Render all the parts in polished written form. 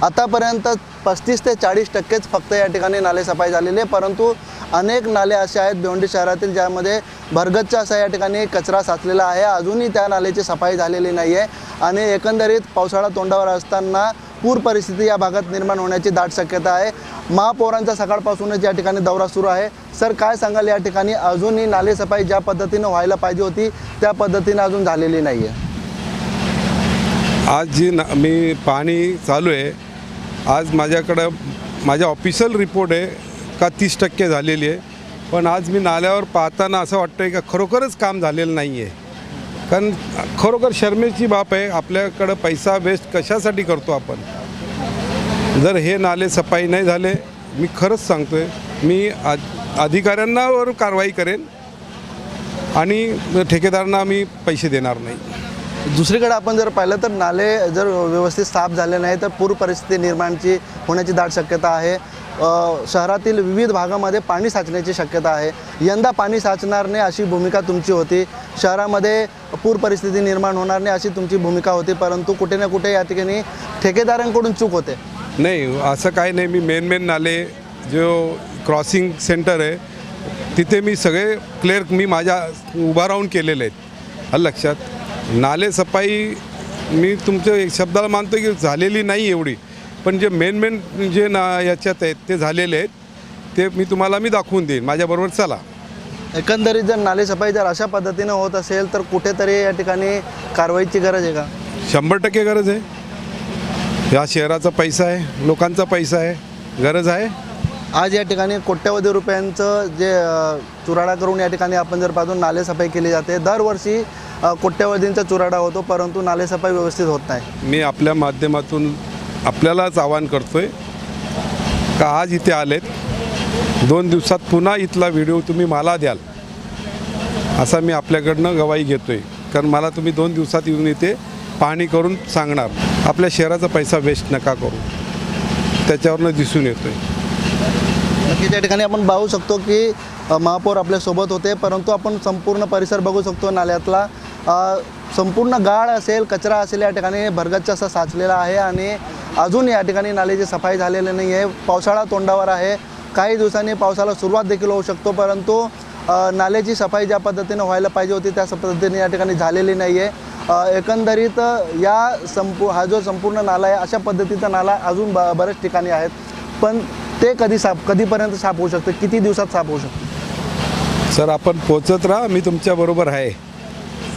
आतापर्यंत 35 ते 40% फक्त या ठिकाणी नालेसफाई झालेली आहे, परंतु अनेक नाले असे आहेत भिवंडी शहरातील ज्यामध्ये भरगच्च असा या ठिकाणी कचरा साचलेला आहे। अजूनही त्या नाल्याची सफाई झालेली नाही आहे आणि एकंदरीत पावसाळा तोंडावर असताना पूर परिस्थिती या भागात निर्माण होण्याची दाट शक्यता आहे। महापौरांचा सकाळपासूनच या ठिकाणी दौरा सुरू आहे। सर, काय सांगाल, या ठिकाणी अजूनही नालेसफाई ज्या पद्धतीने व्हायला पाहिजे होती त्या पद्धतीने अजून झालेली नाही आहे? आज मी पाणी चालू आहे, आज माझ्याकडं माझ्या ऑफिशियल रिपोर्ट आहे का 30% झालेली आहे, पण आज मी नाल्यावर पाहताना असं वाटतं आहे का खरोखरच काम झालेलं नाही आहे। कारण खरोखर शर्मेची बाब आहे, आपल्याकडं पैसा वेस्ट कशासाठी करतो आपण। जर हे नाले सफाई नाही झाले, मी खरंच सांगतो आहे, मी अधिकाऱ्यांवर कारवाई करेन आणि ठेकेदारांना मी पैसे देणार नाही। दुसरीकडे आपण जर पाहिलं तर नाले जर व्यवस्थित साफ झाले नाही तर पूर परिस्थिती निर्माणची होण्याची दाट शक्यता आहे। शहरातील विविध भागामध्ये पाणी साचण्याची शक्यता आहे। यंदा पाणी साचणार नाही अशी भूमिका तुमची होती, शहरामध्ये पूर परिस्थिती निर्माण होणार नाही अशी तुमची भूमिका होती, परंतु कुठे ना कुठे या ठिकाणी ठेकेदारांकडून चूक होते। नाही, असं काही नाही। मी मेन नाले जो क्रॉसिंग सेंटर आहे तिथे मी सगळे क्लिअर मी माझ्या उभा राहून केलेले आहेत। लक्षात, नाले सफाई मी तुमच्या एक शब्दाला मानतो की झालेली नाही एवढी, पण जे मेन जे याच्यात आहेत ते झालेले आहेत, ते मी तुम्हाला दाखवून देईन, माझ्याबरोबर चला। एकंदरीत जर नालेसफाई जर अशा पद्धतीने होत असेल तर कुठेतरी या ठिकाणी कारवाईची गरज आहे का? 100% गरज आहे। या शहराचा पैसा आहे, लोकांचा पैसा आहे, गरज आहे। आज या ठिकाणी कोट्यवधी रुपयांचं जे चुराडा करून या ठिकाणी आपण जर पाहतो नालेसफाई केली जाते, दरवर्षी कोट्यवधींचा चुराडा होतो, परंतु नालेसफाई व्यवस्थित होत नाही। मी आपल्या माध्यमातून आपल्यालाच आवाहन करतोय का आज इथे आलेत, 2 दिवसात पुन्हा इथला व्हिडिओ तुम्ही मला द्याल असा मी आपल्याकडनं गवाही घेतोय। कारण मला तुम्ही 2 दिवसात येऊन इथे पाहणी करून सांगणार, आपल्या शहराचा पैसा वेस्ट नका करू, त्याच्यावरनं दिसून येतोय। नक्कीच या ठिकाणी आपण पाहू शकतो की महापौर आपल्यासोबत होते, परंतु आपण संपूर्ण परिसर बघू शकतो नाल्यातला संपूर्ण गाळ असेल, कचरा असेल, या ठिकाणी भरगच्च असा साचलेला आहे आणि अजून या ठिकाणी नाल्याची सफाई झालेली नाही आहे। पावसाळा तोंडावर आहे, काही दिवसांनी पावसाला सुरुवात देखील होऊ शकतो, परंतु नाल्याची सफाई ज्या पद्धतीने व्हायला पाहिजे होती त्या पद्धतीने या ठिकाणी झालेली नाही आहे। एकंदरीत हा जो संपूर्ण नाला आहे अशा पद्धतीचा नाला अजून बऱ्याच ठिकाणी आहेत, पण ते कधीपर्यंत साफ होऊ शकते, किती दिवसात साफ होऊ शकते? सर, आपण पोचत राहा, मी तुमच्याबरोबर आहे।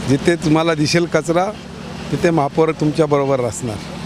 जिथे तुम्हाला दिसेल कचरा तिथे महापौर तुमच्याबरोबर असणार।